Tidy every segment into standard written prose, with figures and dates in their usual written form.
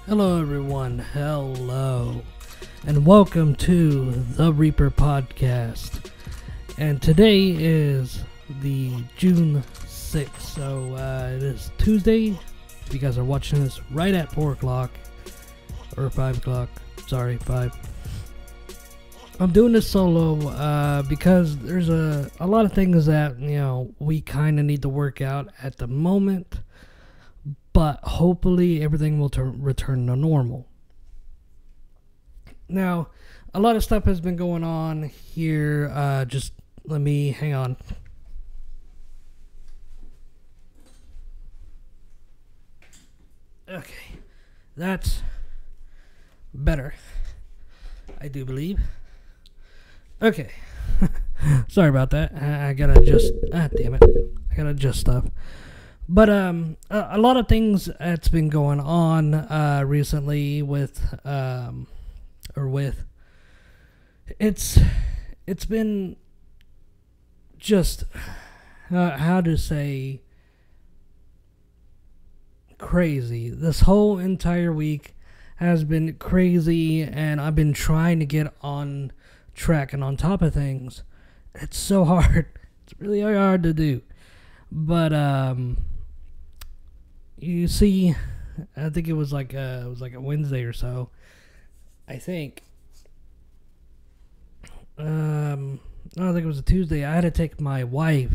Hello, everyone. Hello. And welcome to the Reaper Podcast. And today is the June 6th. So it is Tuesday. If you guys are watching this right at 4 o'clock or 5 o'clock. Sorry, 5. I'm doing this solo because there's a lot of things that, we kind of need to work out at the moment. But hopefully everything will return to normal. Now, a lot of stuff has been going on here. Just let me hang on. Okay, that's better, I do believe. Okay, sorry about that. I gotta adjust. Damn it, I gotta adjust stuff. But a lot of things that's been going on recently with it's been just how to say crazy. This whole entire week has been crazy, and I've been trying to get on track and on top of things. It's so hard. It's really hard to do. But you see, I think it was like a Wednesday or so. I think. I think it was a Tuesday. I had to take my wife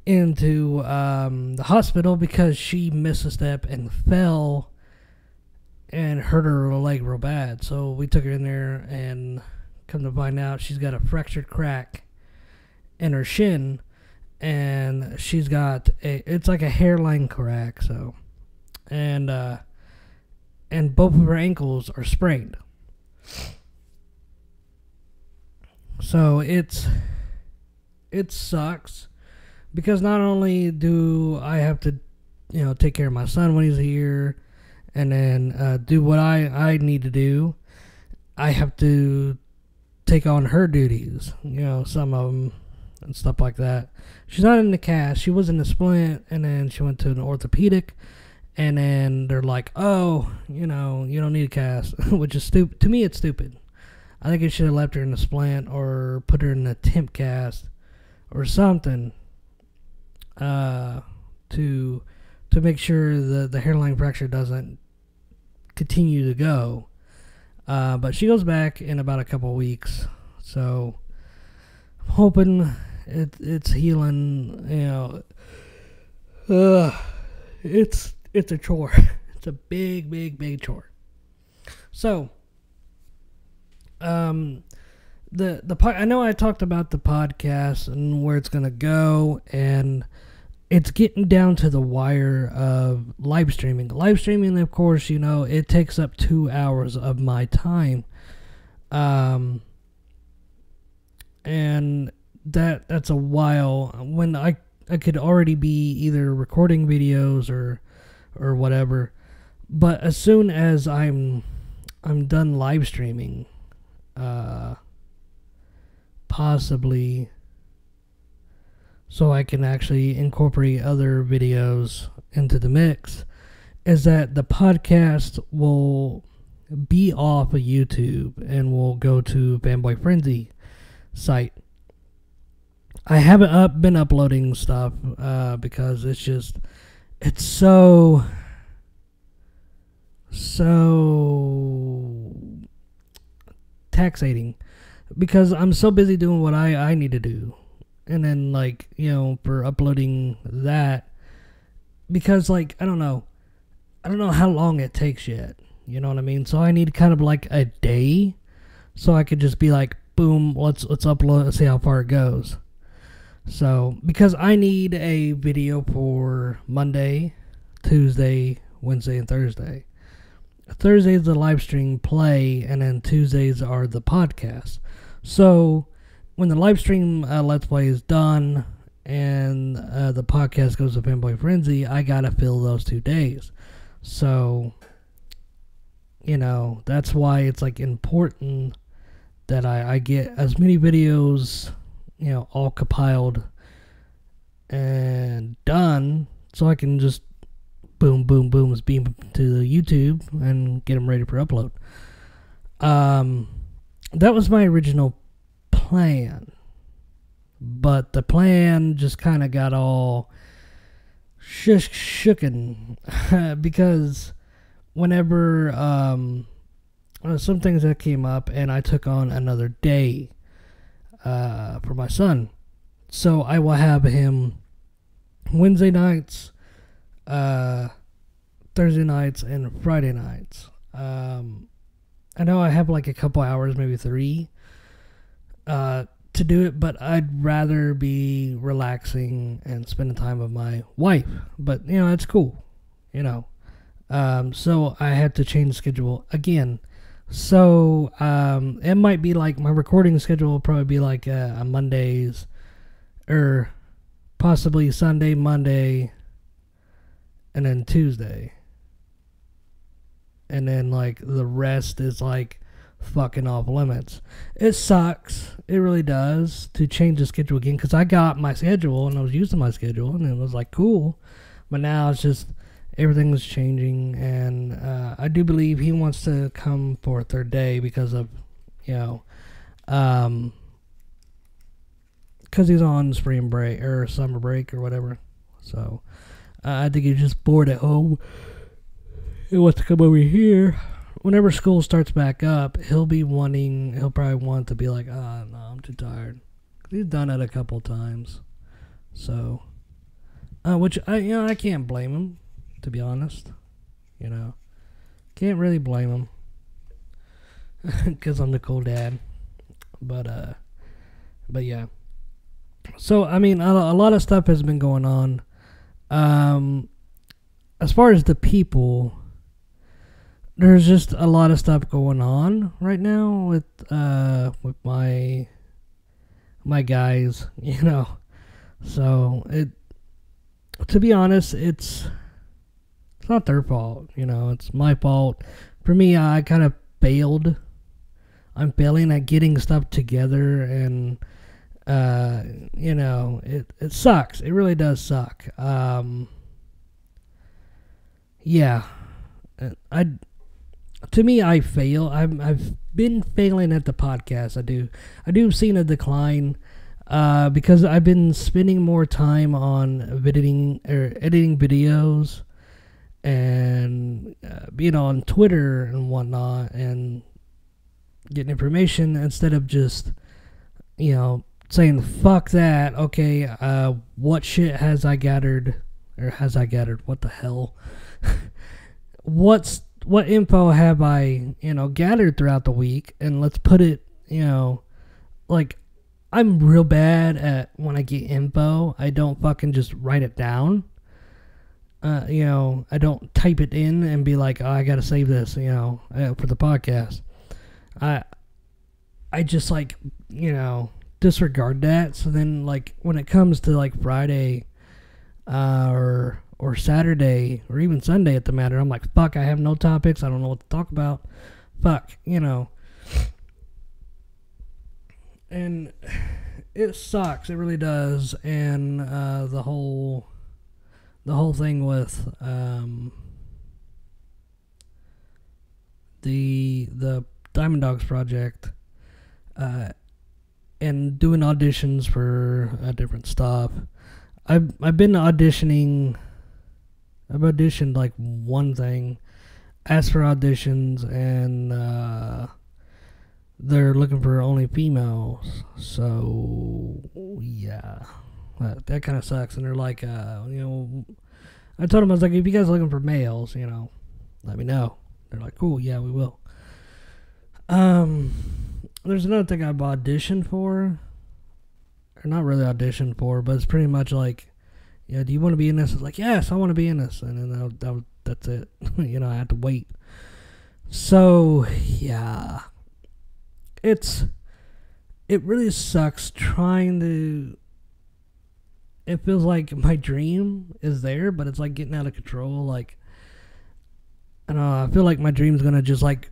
into the hospital because she missed a step and fell and hurt her leg real bad. So we took her in there, and come to find out, she's got a fractured crack in her shin. And she's got it's like a hairline crack, so, and both of her ankles are sprained. So it sucks because not only do I have to, take care of my son when he's here, and then do what I need to do, I have to take on her duties, some of them. And stuff like that. She's not in the cast. She was in the splint, and then she went to an orthopedic, and then they're like, "Oh, you don't need a cast," which is stupid. To me, it's stupid. I think I should have left her in the splint or put her in a temp cast or something to make sure the hairline fracture doesn't continue to go. But she goes back in about a couple weeks, so I'm hoping it's healing. It's a chore. It's a big chore. So, I know I talked about the podcast and where it's gonna go, and it's getting down to the wire of live streaming. Live streaming, of course, it takes up 2 hours of my time, and that's a while when I could already be either recording videos or whatever. But as soon as I'm done live streaming, possibly so I can actually incorporate other videos into the mix, is that the podcast will be off of YouTube and will go to Fanboy Frenzy site. I haven't been uploading stuff because it's so taxating, because I'm so busy doing what I need to do, and then for uploading that, because I don't know how long it takes yet, you know what I mean? So I need kind of like a day, so I could just be like, boom, let's upload, let's see how far it goes. So, because I need a video for Monday, Tuesday, Wednesday, and Thursday. Thursdays the live stream play, and then Tuesdays are the podcast. So, when the live stream Let's Play is done, and the podcast goes to Fanboy Frenzy, I gotta fill those 2 days. So, that's why it's important that I get as many videos, all compiled and done, so I can just boom, boom, boom, is beamed to YouTube and get them ready for upload. That was my original plan, but the plan just kind of got all shooken because whenever some things that came up, and I took on another day for my son, so I will have him Wednesday nights, Thursday nights, and Friday nights. I know I have like a couple hours, maybe 3, to do it, but I'd rather be relaxing and spending time with my wife. But, you know, it's cool, you know. So I had to change the schedule again. So it might be like my recording schedule will probably be like on Mondays, or possibly Sunday, Monday, and then Tuesday. And then like the rest is like fucking off limits. It sucks. It really does to change the schedule again, because I got my schedule and I was using my schedule and it was like cool. But now it's just everything was changing, and I do believe he wants to come for a third day because of, you know, because he's on spring break or summer break or whatever. So I think he's just bored at home. He wants to come over here. Whenever school starts back up, he'll probably want to be like, no, I'm too tired. He's done it a couple times. So, which I can't blame him, to be honest. You know, can't really blame him because I'm the cool dad. But yeah. So I mean, a lot of stuff has been going on. As far as the people, there's just a lot of stuff going on right now with my guys, you know. So to be honest, it's not their fault, you know. It's my fault. For me, I kind of failed. I'm failing at getting stuff together, and you know, it sucks. It really does suck. Yeah, to me, I fail. I've been failing at the podcast. I do seen a decline because I've been spending more time on editing videos, and being on Twitter and whatnot, and getting information instead of just, you know, saying fuck that. Okay, what shit has I gathered, what the hell? What info have I, you know, gathered throughout the week, and let's put it, you know, like, I'm real bad at when I get info, I don't fucking just write it down. You know, I don't type it in and be like, oh, I gotta save this, you know, for the podcast. I just, like, you know, disregard that. So then, like, when it comes to like Friday, or Saturday, or even Sunday at the matter, I'm like, fuck, I have no topics, I don't know what to talk about. Fuck, you know. And it sucks, it really does. And the whole thing with the Diamond Dogs project, and doing auditions for different stuff. I've been auditioning. I've auditioned like one thing, asked for auditions, and they're looking for only females. So yeah, that kind of sucks. And they're like, you know, I told them, I was like, if you guys are looking for males, you know, let me know. They're like, cool, yeah, we will. There's another thing I've auditioned for, or not really auditioned for, but it's pretty much like, yeah, do you want to be in this? It's like, yes, I want to be in this. And then that's it. You know, I had to wait. So, yeah. It really sucks trying to... It feels like my dream is there, but it's like getting out of control. Like, I don't know, I feel like my dream's going to just like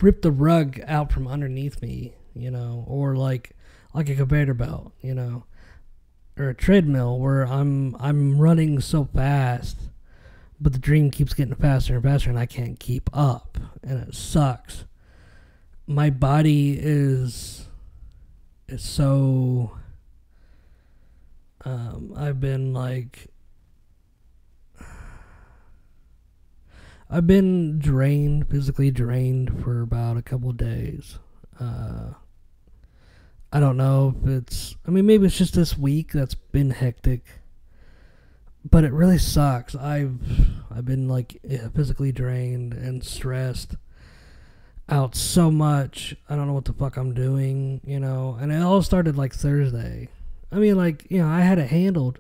rip the rug out from underneath me, you know, or like a conveyor belt, you know, or a treadmill where I'm running so fast, but the dream keeps getting faster and faster, and I can't keep up, and it sucks. My body is so. I've been drained, physically drained for about a couple of days. I don't know if it's, maybe it's just this week that's been hectic, but it really sucks. I've been physically drained and stressed out so much. I don't know what the fuck I'm doing, and it all started Thursday. I had it handled,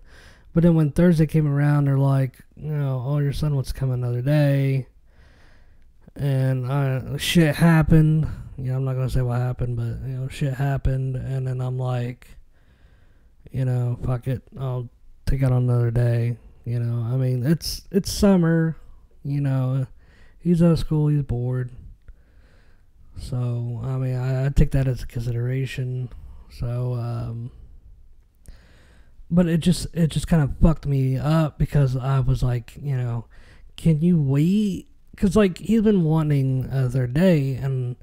but then when Thursday came around, they're like, oh, your son wants to come another day, and shit happened. I'm not gonna say what happened, but shit happened, and then I'm like, fuck it, I'll take it on another day. It's summer, he's out of school, he's bored, so I take that as a consideration. So but it just kind of fucked me up, because I was like, can you wait? Because he's been wanting their day, and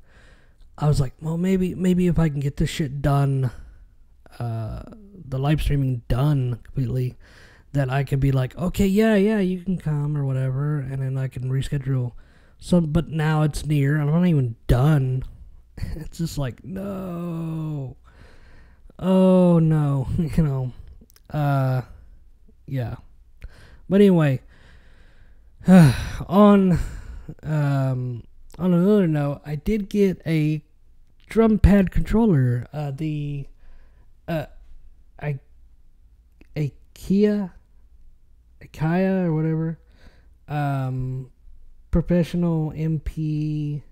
I was like, well, maybe if I can get this shit done, the live streaming done completely, that I can be like, okay, yeah, you can come or whatever, and then I can reschedule. So, but now it's near, and I'm not even done. It's just like, no. Oh, no. Yeah. But anyway, on another note, I did get a drum pad controller, the IKEA or whatever, professional MPD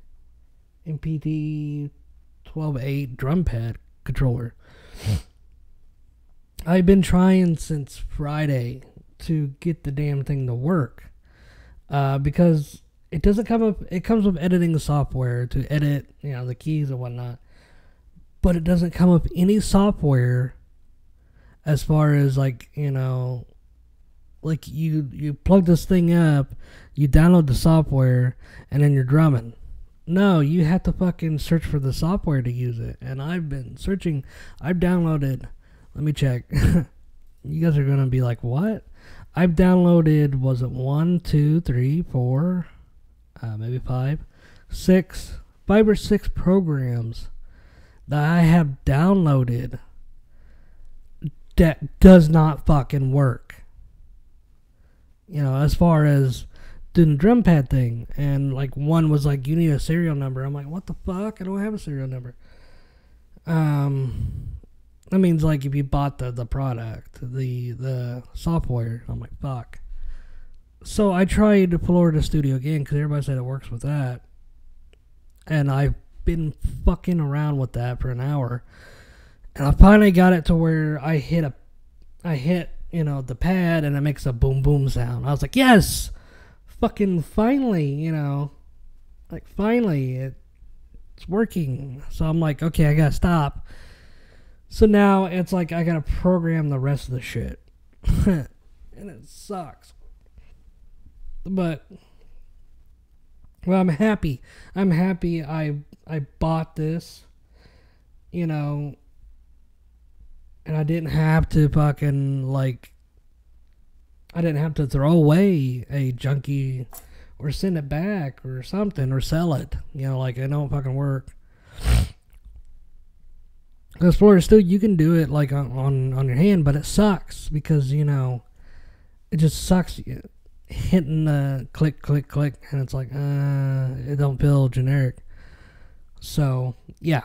12.8 drum pad controller. I've been trying since Friday to get the damn thing to work, because it doesn't come up. It comes with editing software to edit, the keys and whatnot, but it doesn't come up any software as far as you plug this thing up, you download the software, and then you're drumming. No, you have to fucking search for the software to use it, and I've been searching. I've downloaded. Let me check. You guys are gonna be like, what? I've downloaded, was it 1, 2, 3, 4, maybe 5 or 6 programs that I have downloaded that does not fucking work. As far as doing the drum pad thing, and one was you need a serial number. I'm like, what the fuck? I don't have a serial number. That means if you bought the product, the software. I'm like, fuck. So I tried Florida Studio again, because everybody said it works with that, and I've been fucking around with that for an hour, and I finally got it to where I hit the pad, and it makes a boom boom sound. I was like, yes, fucking finally, finally it's working. So I'm like, okay, I gotta stop. So now it's I gotta program the rest of the shit. And it sucks. But, well, I'm happy. I bought this, and I didn't have to fucking, I didn't have to throw away a junky or send it back or something or sell it. It don't fucking work. Because Florida Studio, you can do it on your hand, but it sucks because it just sucks hitting the click, and it's it don't feel generic. So yeah.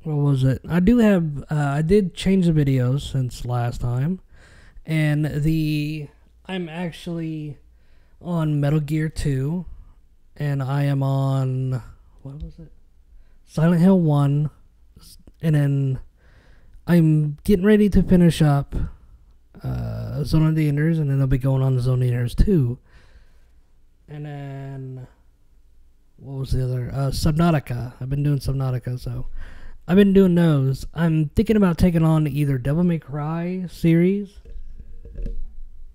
What was it? I did change the videos since last time, and I'm actually on Metal Gear 2. And I am on, what was it? Silent Hill 1. And then I'm getting ready to finish up Zone of the Enders. And then I'll be going on to Zone of the Enders 2. And then, what was the other? Subnautica. I've been doing Subnautica. So I've been doing those. I'm thinking about taking on either Devil May Cry series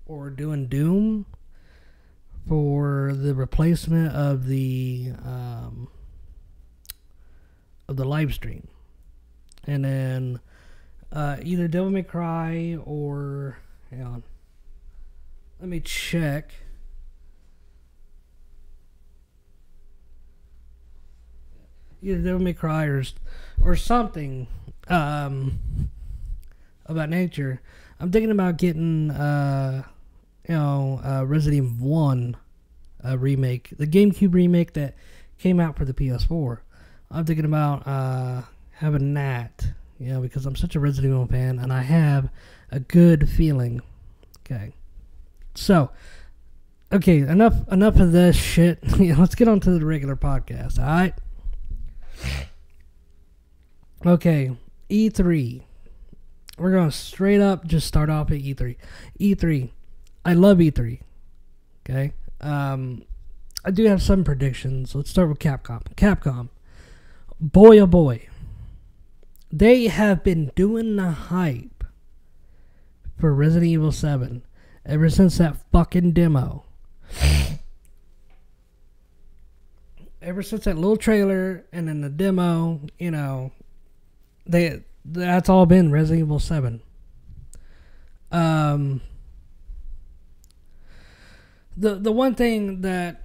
or doing Doom for the replacement of the live stream, and then either Devil May Cry or hang on, let me check. Either Devil May Cry or something about nature. I'm thinking about getting Resident Evil 1 remake, the GameCube remake that came out for the PS4. I'm thinking about having that, because I'm such a Resident Evil fan and I have a good feeling. Okay, so enough of this shit. Let's get on to the regular podcast. All right. Okay, E3. We're going to straight up just start off at E3. E3. I love E3. Okay. I do have some predictions. Let's start with Capcom. Capcom. Boy, oh boy. They have been doing the hype for Resident Evil 7 ever since that fucking demo. Ever since that little trailer and then the demo, that's all been Resident Evil 7. The one thing that,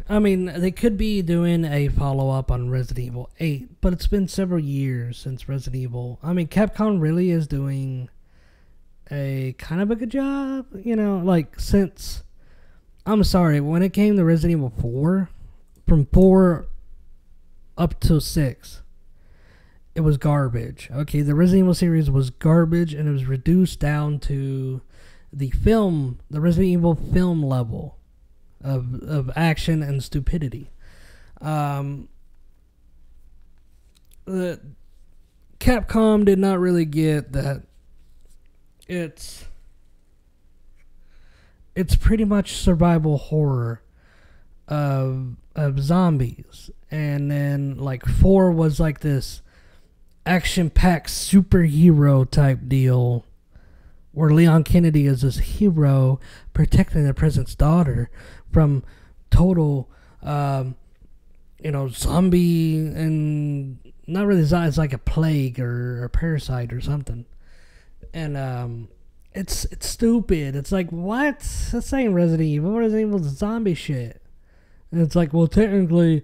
they could be doing a follow-up on Resident Evil 8, but it's been several years since Resident Evil. Capcom really is doing a kind of a good job, since, I'm sorry, when it came to Resident Evil 4, from 4 up to 6, it was garbage. Okay, the Resident Evil series was garbage, and it was reduced down to the Resident Evil film level of action and stupidity. The Capcom did not really get that. It's pretty much survival horror of zombies, and then 4 was this action-packed superhero type deal where Leon Kennedy is this hero protecting the president's daughter from total zombie, and not really zombie, it's like a plague or a parasite or something, and it's stupid. It's what? That's ain't Resident Evil. Resident Evil's zombie shit. And it's well, technically,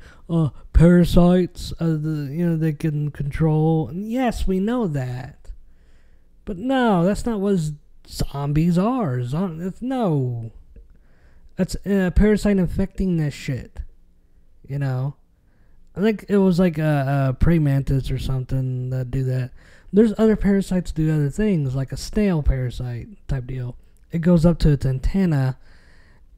parasites, they can control. And yes, we know that. But no, that's not what zombies are. No. That's a parasite infecting this shit. I think it was a praying mantis or something that do that. There's other parasites do other things, like a snail parasite type deal. It goes up to its antenna,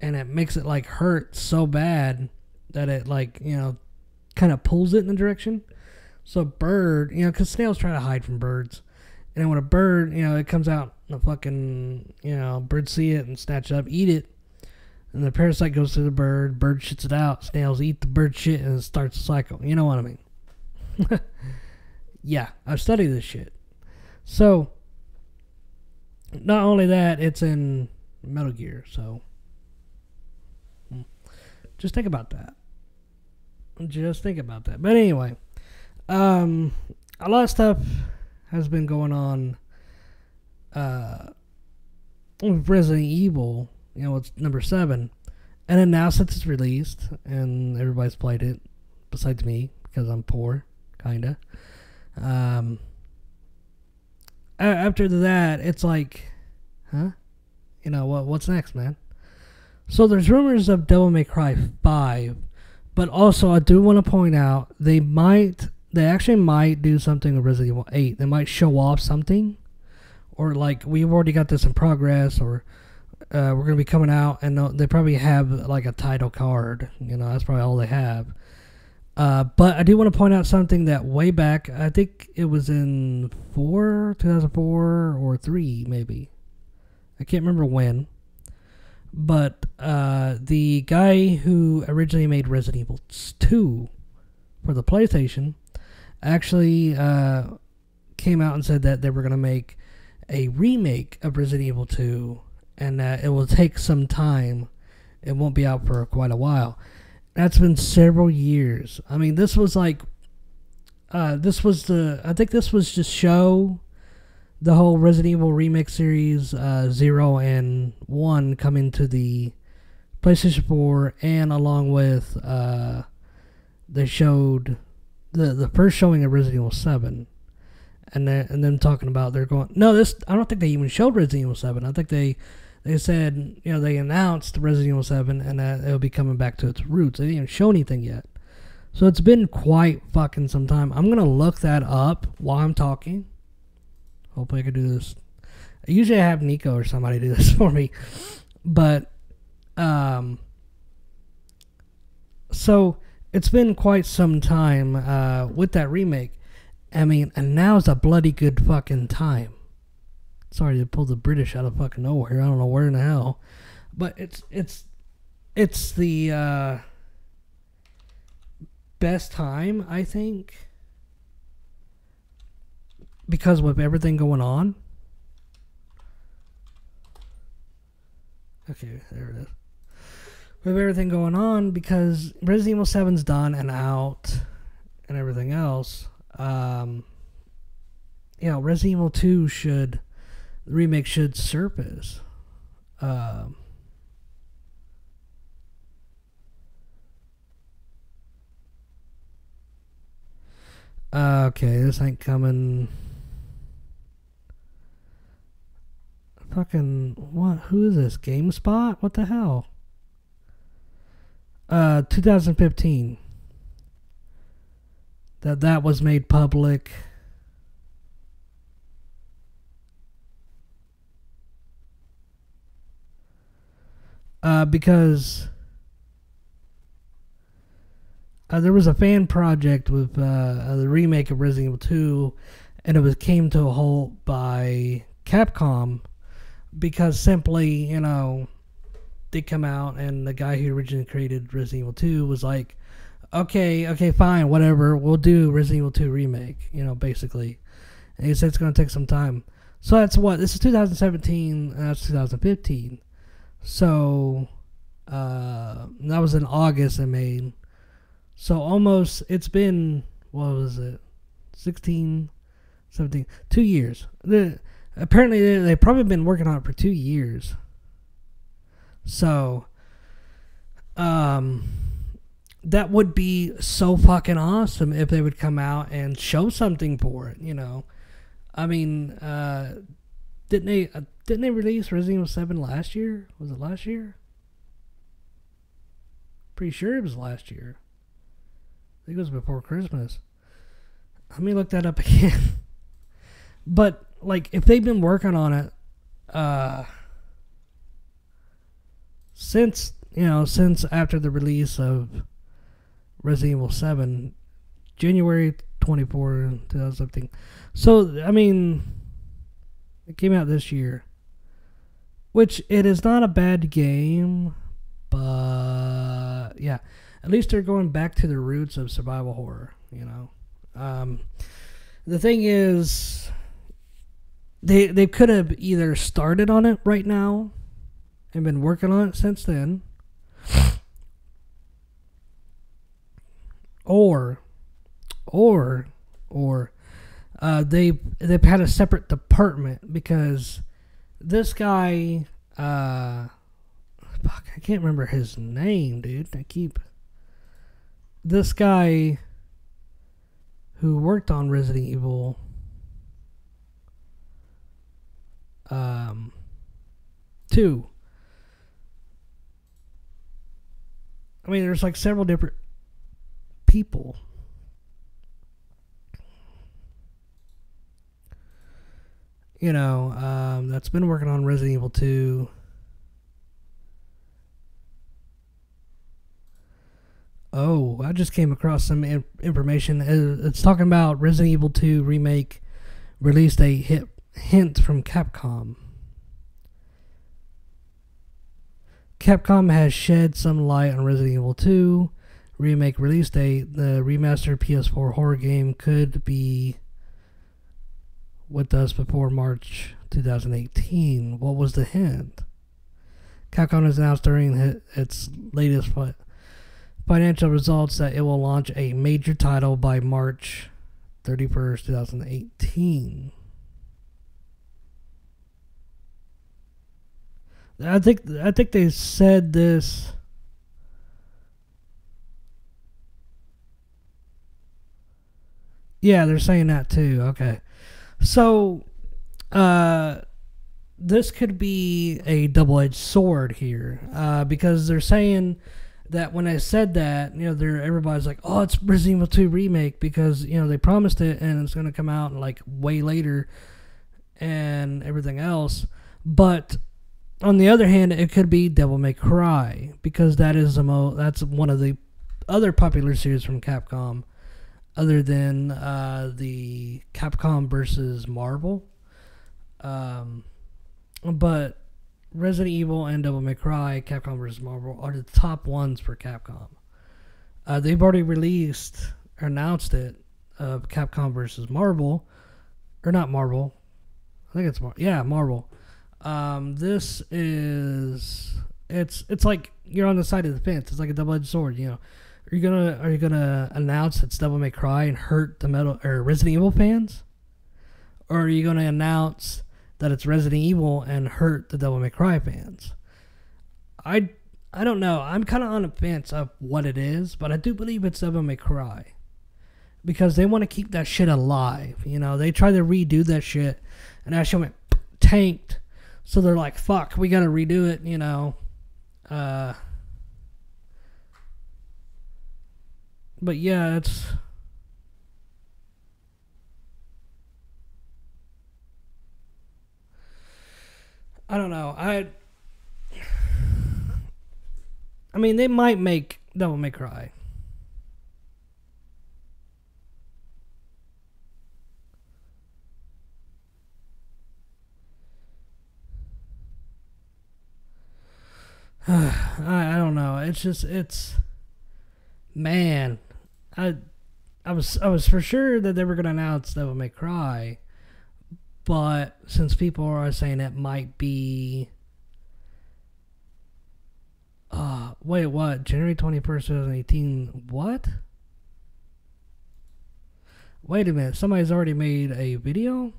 and it makes it hurt so bad that it kind of pulls it in a direction. So a bird, because snails try to hide from birds, and then when a bird, it comes out, the fucking, birds see it and snatch it up, eat it, and the parasite goes to the bird shits it out, snails eat the bird shit, and it starts a cycle. You know what I mean? Yeah, I've studied this shit. So, not only that, it's in Metal Gear, so just think about that. But anyway, a lot of stuff has been going on with Resident Evil. It's number 7. And then now since it's released and everybody's played it, besides me, because I'm poor, kinda. After that, it's huh? What's next, man? So there's rumors of Devil May Cry 5, but also I do want to point out they actually might do something with Resident Evil 8. They might show off something, or we've already got this in progress, or we're gonna be coming out, and they probably have a title card. That's probably all they have. But I do want to point out something that way back, I think it was in 2004 or 3 maybe. I can't remember when. But the guy who originally made Resident Evil 2 for the PlayStation actually came out and said that they were going to make a remake of Resident Evil 2 and that it will take some time. It won't be out for quite a while. That's been several years. I mean, this was like, I think this was just show the whole Resident Evil remake series 0 and 1 coming to the PlayStation 4, and along with they showed the first showing of Resident Evil 7, and then talking about they're going. No, this I don't think they even showed Resident Evil 7. I think they said, you know, they announced Resident Evil 7 and that it'll be coming back to its roots. They didn't even show anything yet, so it's been quite fucking some time. I'm gonna look that up while I'm talking. Hopefully I can do this. Usually I have Nico or somebody do this for me, but so it's been quite some time with that remake. I mean, and now's a bloody good fucking time. Sorry to pull the British out of fucking nowhere. I don't know where in the hell, but it's the best time, I think, because with everything going on. Okay, there it is. With everything going on, because Resident Evil 7's done and out and everything else, you know, Resident Evil 2 the remake should surface. Okay, this ain't coming. Fucking what? Who is this? GameSpot? What the hell? 2015. That was made public. Because there was a fan project with the remake of Resident Evil 2, and it came to a halt by Capcom because simply, you know, they come out and the guy who originally created Resident Evil 2 was like, okay, fine, whatever, we'll do Resident Evil 2 remake, you know, basically. And he said it's going to take some time. So that's what, this is 2017, and that's 2015. So, that was in August and May. So almost, it's been, what was it, 16, 17, 2 years. Apparently, they've probably been working on it for 2 years. So, that would be so fucking awesome if they would come out and show something for it, you know. I mean, didn't they release Resident Evil 7 last year? Was it last year? Pretty sure it was last year. I think it was before Christmas. Let me look that up again. But, like, if they've been working on it, since after the release of Resident Evil 7, January 24, 2017. So, I mean, it came out this year. Which, it is not a bad game, but, yeah. At least they're going back to the roots of survival horror, you know. The thing is, they could have either started on it right now and been working on it since then, or they've had a separate department, because this guy, I can't remember his name, dude. This guy who worked on Resident Evil 2. I mean, there's like several different people. You know, that's been working on Resident Evil 2. Oh, I just came across some information. It's talking about Resident Evil 2 remake released a hint from Capcom. Capcom has shed some light on Resident Evil 2 remake release date, the remastered PS4 horror game could be with us before March 2018. What was the hint? Capcom has announced during its latest financial results that it will launch a major title by March 31st, 2018. I think they said this. Yeah, they're saying that too. Okay. So, this could be a double-edged sword here, because they're saying that when I said that, everybody's like, "Oh, it's Resident Evil 2 remake," because they promised it and it's gonna come out like way later, and everything else. But on the other hand, it could be Devil May Cry, because that's one of the other popular series from Capcom, other than the Capcom versus Marvel. But Resident Evil and Devil May Cry, Capcom vs. Marvel, are the top ones for Capcom. They've already announced it, of Capcom vs. Marvel, or not Marvel. I think it's Marvel. This is it's like you're on the side of the fence. It's like a double-edged sword. Are you gonna announce it's Devil May Cry and hurt the Resident Evil fans, or are you gonna announce that it's Resident Evil and hurt the Devil May Cry fans? I don't know. I'm kind of on the fence of what it is, but I do believe it's Devil May Cry, because they want to keep that shit alive. They tried to redo that shit, and that shit went tanked. So they're like, fuck, we gotta redo it, But yeah, it's... I don't know. I mean, they might make Devil May Cry. I don't know. It's man. I was for sure that they were gonna announce Devil May Cry, but since people are saying it might be, wait, what? January 21st, 2018. What? Wait a minute. Somebody's already made a video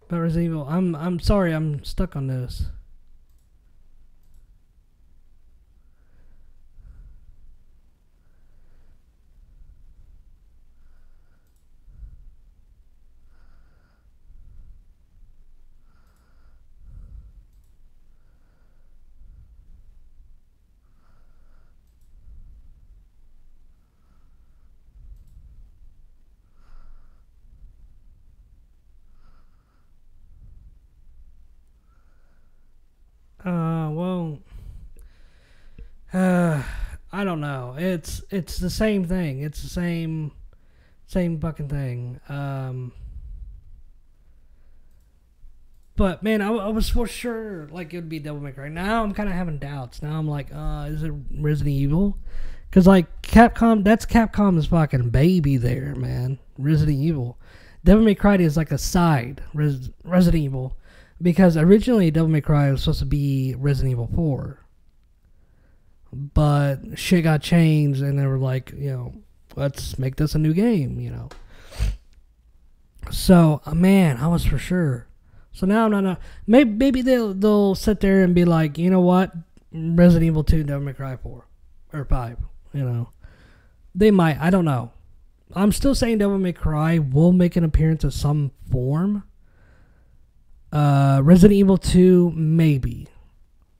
about Resident Evil. I'm sorry. I'm stuck on this. Well, I don't know. It's the same thing. It's the same fucking thing. But man, I was for sure like it would be Devil May Cry. Now I'm kind of having doubts. Now I'm like, is it Resident Evil? Because like Capcom, that's Capcom's fucking baby there, man. Resident Evil. Devil May Cry is like a side Resident Evil. Because originally Devil May Cry was supposed to be Resident Evil 4. But shit got changed and they were like, let's make this a new game, So, man, I was for sure. So now I'm not... Maybe they'll sit there and be like, you know what? Resident Evil 2, Devil May Cry 4. Or 5, They might. I don't know. I'm still saying Devil May Cry will make an appearance of some form. Resident Evil 2, maybe.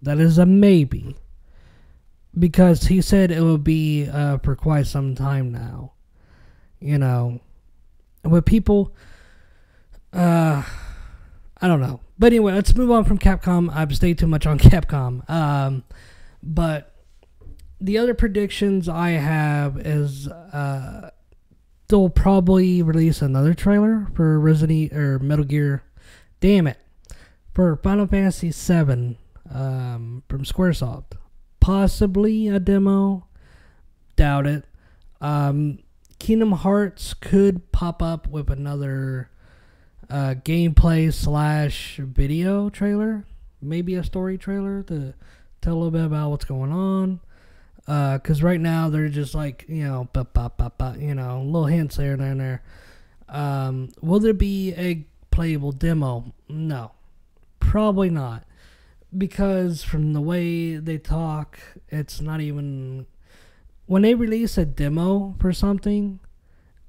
That is a maybe. Because he said it will be for quite some time now. With people... I don't know. But anyway, let's move on from Capcom. I've stayed too much on Capcom. But the other predictions I have is... they'll probably release another trailer for Metal Gear... Damn it. For Final Fantasy VII from Squaresoft. Possibly a demo. doubt it. Kingdom Hearts could pop up with another gameplay / video trailer, maybe a story trailer to tell a little bit about what's going on. Because right now they're just like, little hints there and there. Will there be a playable demo? No, probably not. Because from the way they talk, it's not even... When they release a demo for something,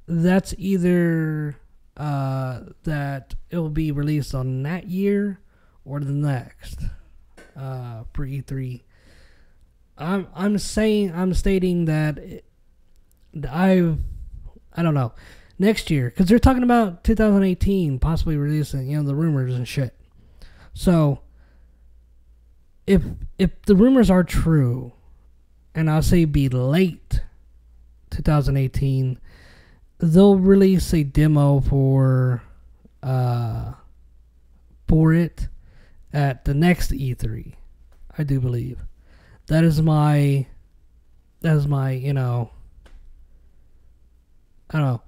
that's either that it will be released on that year or the next for E3. I'm stating that I don't know, next year, because they're talking about 2018 possibly releasing, the rumors and shit. So if the rumors are true, and I'll say be late 2018, they'll release a demo for it at the next E3. I do believe. That is my, I don't know.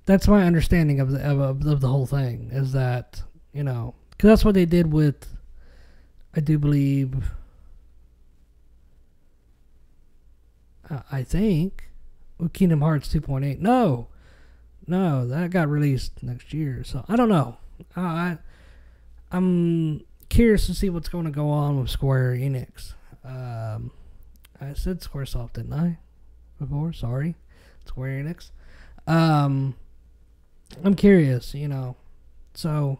That's my understanding of the whole thing, is that, because that's what they did with, I do believe, I think, with Kingdom Hearts 2.8. No, that got released next year. So I don't know. I'm curious to see what's going to go on with Square Enix. I said Squaresoft, didn't I? Before, sorry, Square Enix. I'm curious, So,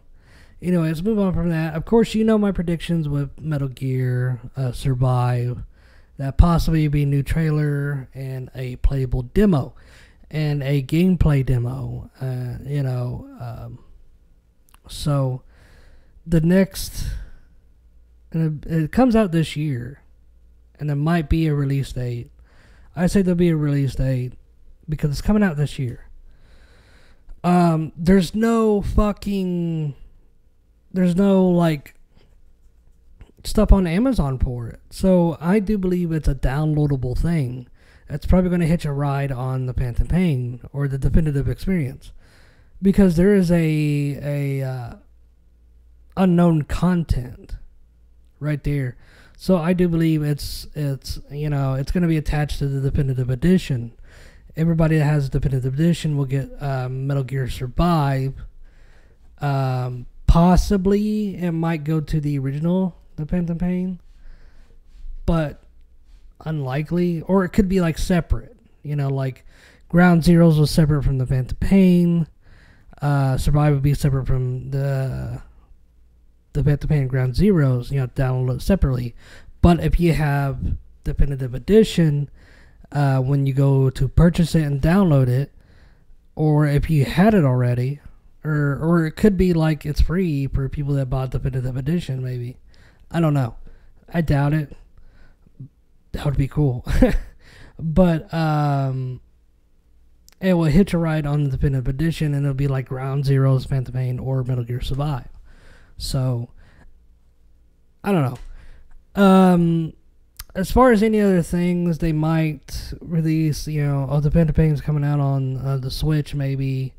let's move on from that. Of course, my predictions with Metal Gear Survive. That possibly be a new trailer and a playable demo and a gameplay demo. So the next, and it comes out this year, and there might be a release date. I say there'll be a release date because it's coming out this year. There's no stuff on Amazon for it. So I do believe it's a downloadable thing. It's probably going to hitch a ride on the Phantom Pain or the Definitive Experience, because there is a unknown content right there. So I do believe it's going to be attached to the Definitive Edition. Everybody that has a Definitive Edition will get Metal Gear Survive. Possibly it might go to the original, the Phantom Pain, but unlikely. Or it could be like separate, like Ground Zeroes was separate from the Phantom Pain. Survive would be separate from the Phantom Pain and Ground Zeroes, download separately. But if you have Definitive Edition, when you go to purchase it and download it, or if you had it already, or it could be like it's free for people that bought Definitive Edition, maybe. I don't know. I doubt it. That would be cool. But it will hitch a ride on the Definitive Edition, and it'll be like Ground Zeroes, Phantom Pain, or Metal Gear Survive. So, I don't know. As far as any other things, they might release, the Phantom Pain's coming out on the Switch, maybe,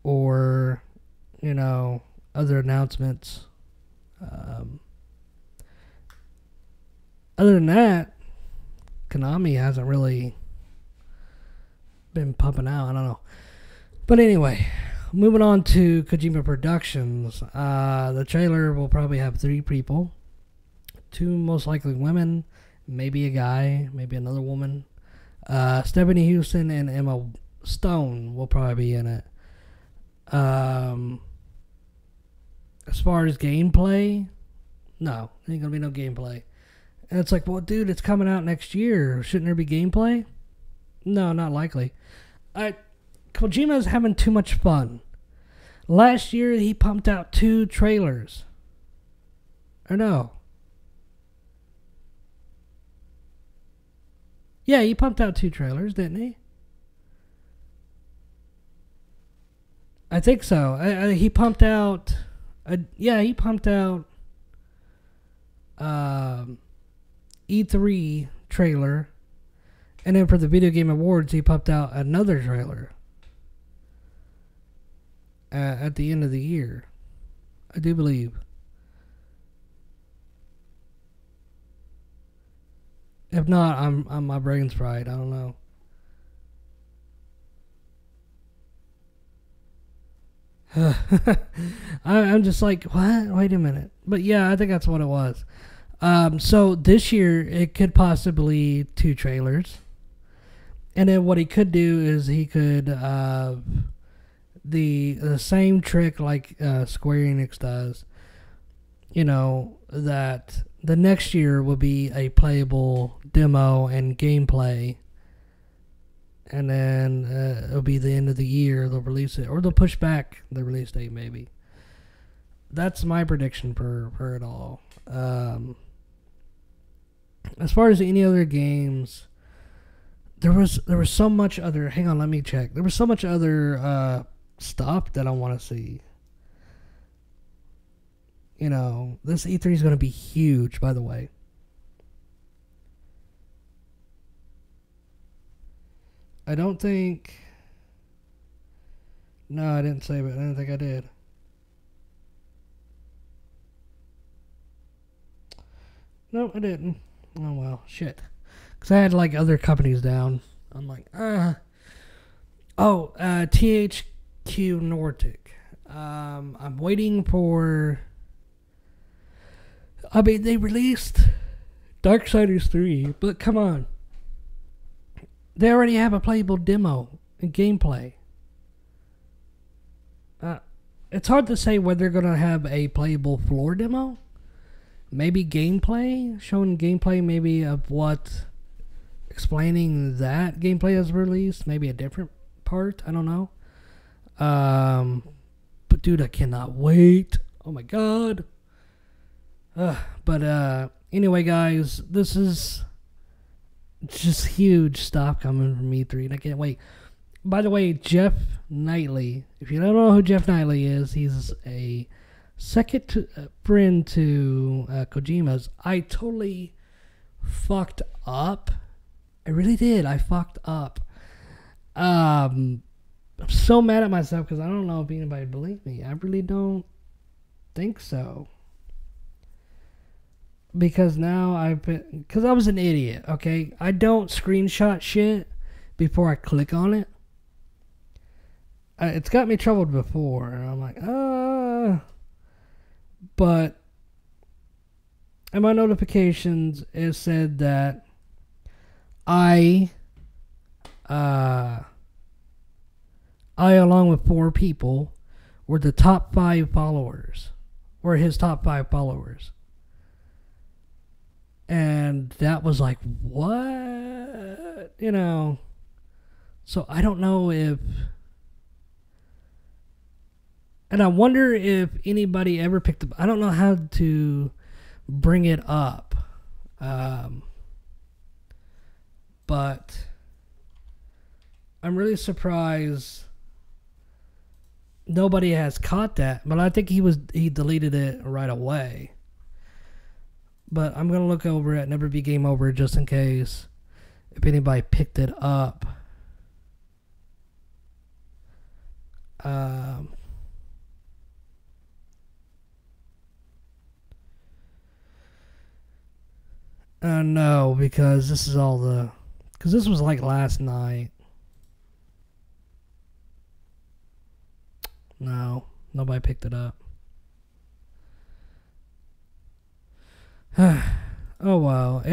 or, other announcements. Other than that, Konami hasn't really been pumping out. I don't know. But anyway, moving on to Kojima Productions. The trailer will probably have 3 people. 2 most likely women. Maybe a guy. Maybe another woman. Stephanie Houston and Emma Stone will probably be in it. As far as gameplay, no. There ain't going to be no gameplay. And it's like, well, dude, it's coming out next year. Shouldn't there be gameplay? No, not likely. Kojima's having too much fun. Last year, he pumped out 2 trailers. Or no? Yeah, he pumped out 2 trailers, didn't he? I think so. He pumped out... he pumped out... E3 trailer, And then for the Video Game Awards, he popped out another trailer at the end of the year. I do believe. If not, I'm my brain's fried. I don't know. I'm just like, what? Wait a minute. But yeah, I think that's what it was. So this year, it could possibly 2 trailers. And then what he could do is he could the same trick like Square Enix does. You know, that the next year will be a playable demo and gameplay. And then it'll be the end of the year they'll release it. Or they'll push back the release date maybe. That's my prediction for it all. As far as any other games, there was so much other. Hang on, let me check. There was so much other stuff that I want to see. You know, this E3 is going to be huge, by the way. I don't think. No, I didn't save it. I didn't think I did. No, I didn't. Oh well, shit. Because I had like other companies down. I'm like, Oh, THQ Nordic. I'm waiting for. I mean, they released Darksiders 3, but come on. They already have a playable demo and gameplay. It's hard to say whether they're going to have a playable floor demo. Maybe gameplay, showing gameplay maybe of what, explaining that gameplay is released, maybe a different part, I don't know. But dude, I cannot wait. Oh my god. But anyway guys, this is just huge stuff coming from E3 and I can't wait. By the way, Jeff Knightley, if you don't know who Jeff Knightley is, he's a second friend to Kojima's. I totally fucked up. I really did. I fucked up. I'm so mad at myself because I don't know if anybody believed me. I really don't think so. Because now because I was an idiot, okay? I don't screenshot shit before I click on it. It's got me troubled before. And I'm like, But in my notifications, it said that I along with 4 people, were the top 5 followers. Were his top 5 followers. And that was like, what? You know. So I don't know if. And I wonder if anybody ever picked up. I don't know how to bring it up. But I'm really surprised nobody has caught that. But I think he deleted it right away. But I'm going to look over at Never Be Game Over just in case if anybody picked it up. No, because this is all because this was like last night. No, nobody picked it up. Oh well,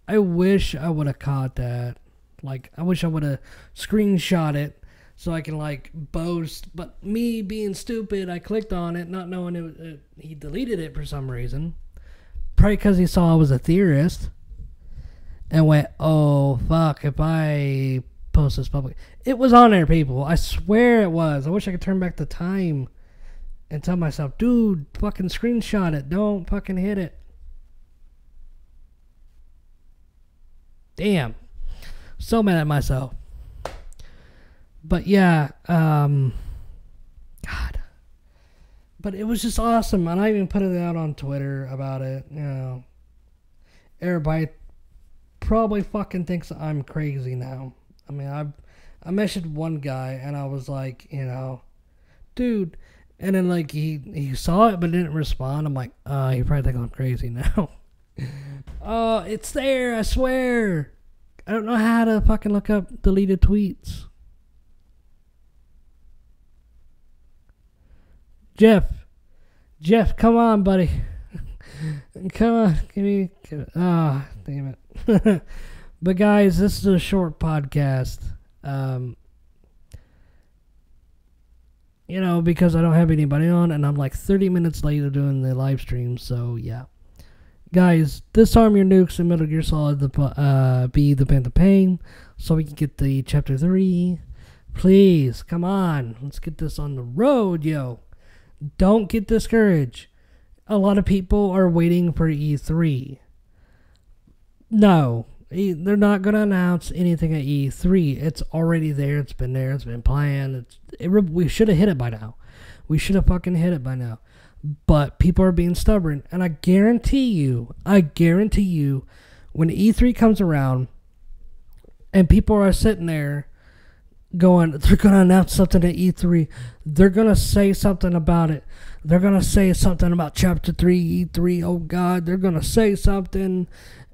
I wish I would have caught that. Like, I wish I would have screenshot it so I can like boast. But me being stupid, I clicked on it, not knowing he deleted it for some reason. Probably because he saw I was a theorist and went, oh fuck, if I post this public. It was on there, people. I swear it was. I wish I could turn back the time and tell myself, dude, fucking screenshot it. Don't fucking hit it. Damn. So mad at myself. But yeah, God. But it was just awesome. And I even put it out on Twitter about it. You know, everybody probably fucking thinks I'm crazy now. I mean, I messaged one guy and I was like, dude, and then like he saw it but didn't respond. I'm like, he probably think I'm crazy now. It's there, I swear. I don't know how to fucking look up deleted tweets. Jeff, come on, buddy. Come on, damn it. But guys, this is a short podcast. Because I don't have anybody on, and I'm like 30 minutes late to doing the live stream, so yeah. Guys, disarm your nukes in Metal Gear Solid B, The Phantom Pain, so we can get the Chapter 3. Please, come on. Let's get this on the road, yo. Don't get discouraged. A lot of people are waiting for E3. No, they're not going to announce anything at E3. It's already there. It's been there. It's been planned. We should have hit it by now. We should have fucking hit it by now. But people are being stubborn. And I guarantee you, when E3 comes around and people are sitting there going, they're going to announce something at E3. They're going to say something about it. They're going to say something about Chapter 3, E3. Oh, God, they're going to say something.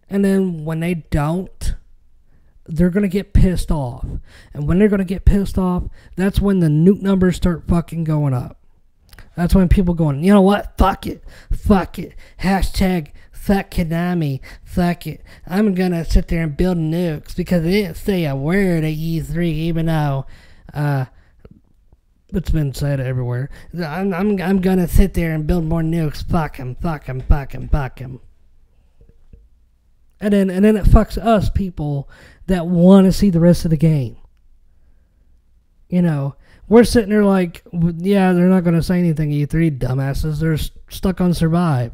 And then when they don't, they're going to get pissed off. And when they're going to get pissed off, that's when the nuke numbers start fucking going up. That's when people going, you know what? Fuck it. Hashtag fuck Konami. Fuck it. I'm going to sit there and build nukes because they didn't say a word at E3, even though it's been said everywhere. I'm going to sit there and build more nukes. Fuck them. And then it fucks us people that want to see the rest of the game. We're sitting there like, yeah, they're not going to say anything, E3, dumbasses. They're stuck on Survive.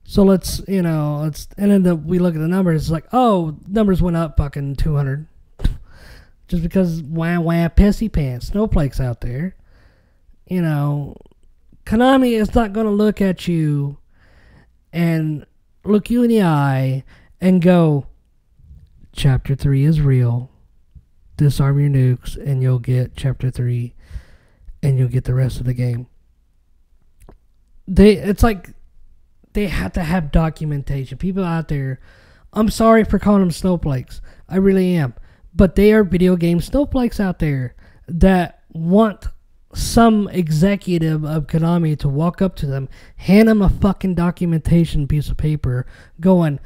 So let's, and then we look at the numbers. It's like, oh, numbers went up fucking 200. Just because, wah, pissy pants, snowflakes out there. Konami is not going to look at you and look you in the eye and go, Chapter 3 is real. Disarm your nukes and you'll get Chapter 3 and you'll get the rest of the game. It's like they have to have documentation. People out there, I'm sorry for calling them snowflakes. I really am. But they are video game snowflakes out there that want some executive of Konami to walk up to them, hand them a fucking documentation piece of paper going,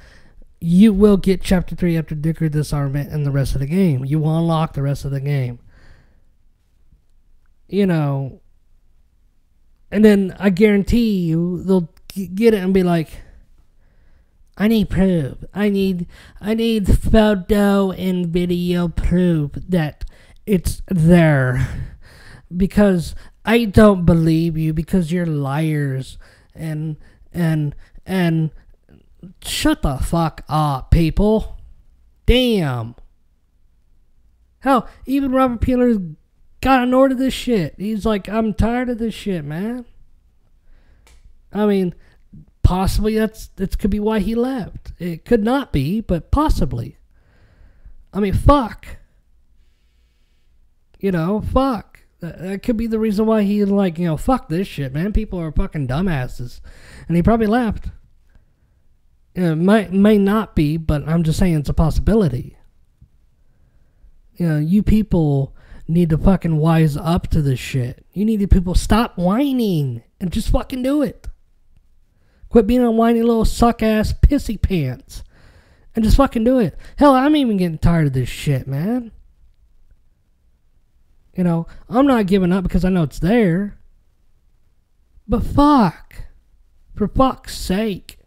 you will get Chapter 3 after nuclear disarmament and the rest of the game. You will unlock the rest of the game. And then I guarantee you they'll get it and be like, I need proof. I need photo and video proof that it's there. Because I don't believe you because you're liars and shut the fuck up, people. Damn. Hell, even Robert Peeler got an order of this shit. He's like, I'm tired of this shit, man. I mean, possibly that could be why he left. It could not be, but possibly. I mean, fuck. Fuck. That could be the reason why he's like, fuck this shit, man. People are fucking dumbasses. And he probably left. It may not be, but I'm just saying it's a possibility. You people need to fucking wise up to this shit. You need to people stop whining and just fucking do it. Quit being a whiny little suck-ass pissy pants and just fucking do it. Hell, I'm even getting tired of this shit, man. I'm not giving up because I know it's there. But fuck. For fuck's sake.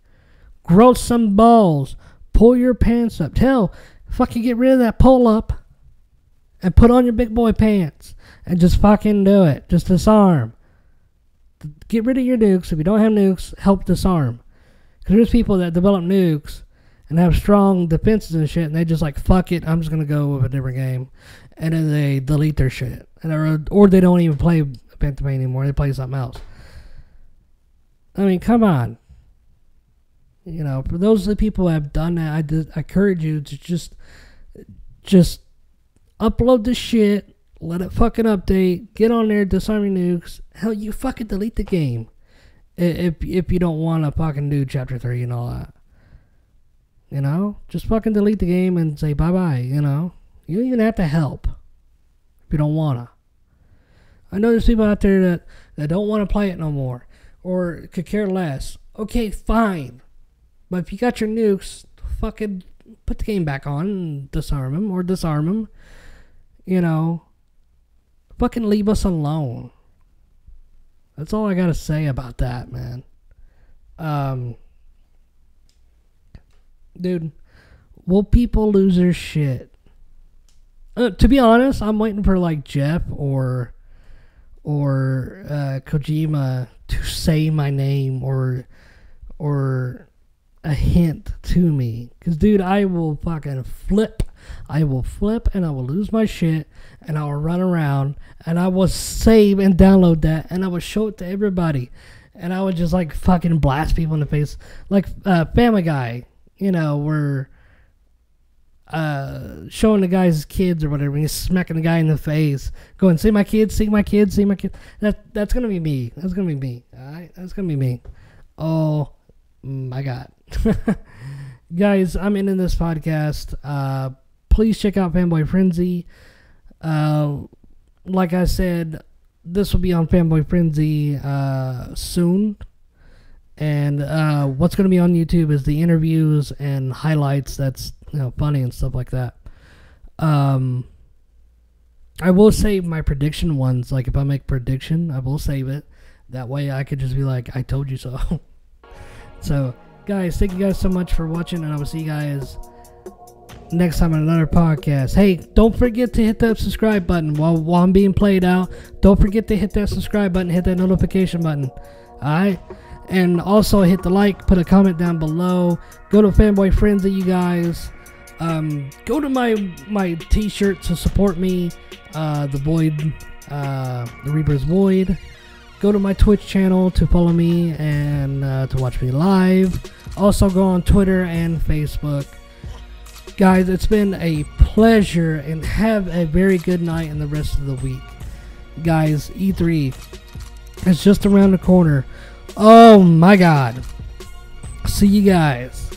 Grow some balls. Pull your pants up. Hell, fucking get rid of that pull up. And put on your big boy pants. And just fucking do it. Just disarm. Get rid of your nukes. If you don't have nukes, help disarm. Because there's people that develop nukes and have strong defenses and shit. And they just like, fuck it. I'm just going to go with a different game. And then they delete their shit. Or they don't even play Phantom Pain anymore. They play something else. I mean, come on. You know, for those of the people who have done that, I encourage you to just upload the shit, let it fucking update, get on there, disarm your nukes. Hell, you fucking delete the game if you don't want to fucking do chapter 3 and all that. You know, just fucking delete the game and say bye-bye, you know. You don't even have to help if you don't want to. I know there's people out there that don't want to play it no more or could care less. Okay, fine. But if you got your nukes, fucking put the game back on and disarm them. You know, fucking leave us alone. That's all I gotta say about that, man. Dude, will people lose their shit? To be honest, I'm waiting for like Jeff or Kojima to say my name or a hint to me. Because, dude, I will fucking flip. I will flip and I will lose my shit and I will run around and I will save and download that and I will show it to everybody. And I would just like fucking blast people in the face. Like Family Guy, you know, where showing the guy's kids or whatever, and he's smacking the guy in the face, going, see my kids, see my kids, see my kids. That's gonna be me. That's gonna be me. Alright? That's gonna be me. Oh my god. Guys, I'm ending this podcast. Please check out Fanboy Frenzy. Like I said, this will be on Fanboy Frenzy soon. And what's going to be on YouTube is the interviews and highlights that's, you know, funny and stuff like that. I will save my prediction ones. Like, if I make prediction, I will save it. That way I could just be like, I told you so. So, guys, thank you guys so much for watching, and I will see you guys next time on another podcast. Hey, don't forget to hit that subscribe button while I'm being played out. Don't forget to hit that subscribe button, hit that notification button. Alright? And also hit the like, put a comment down below. Go to Fanboy Frenzy, you guys. Go to my t-shirt to support me. The Void, the Reaper's Void. Go to my Twitch channel to follow me and to watch me live. Also go on Twitter and Facebook. Guys, it's been a pleasure, and have a very good night and the rest of the week. Guys, E3 is just around the corner. Oh my god. See you guys.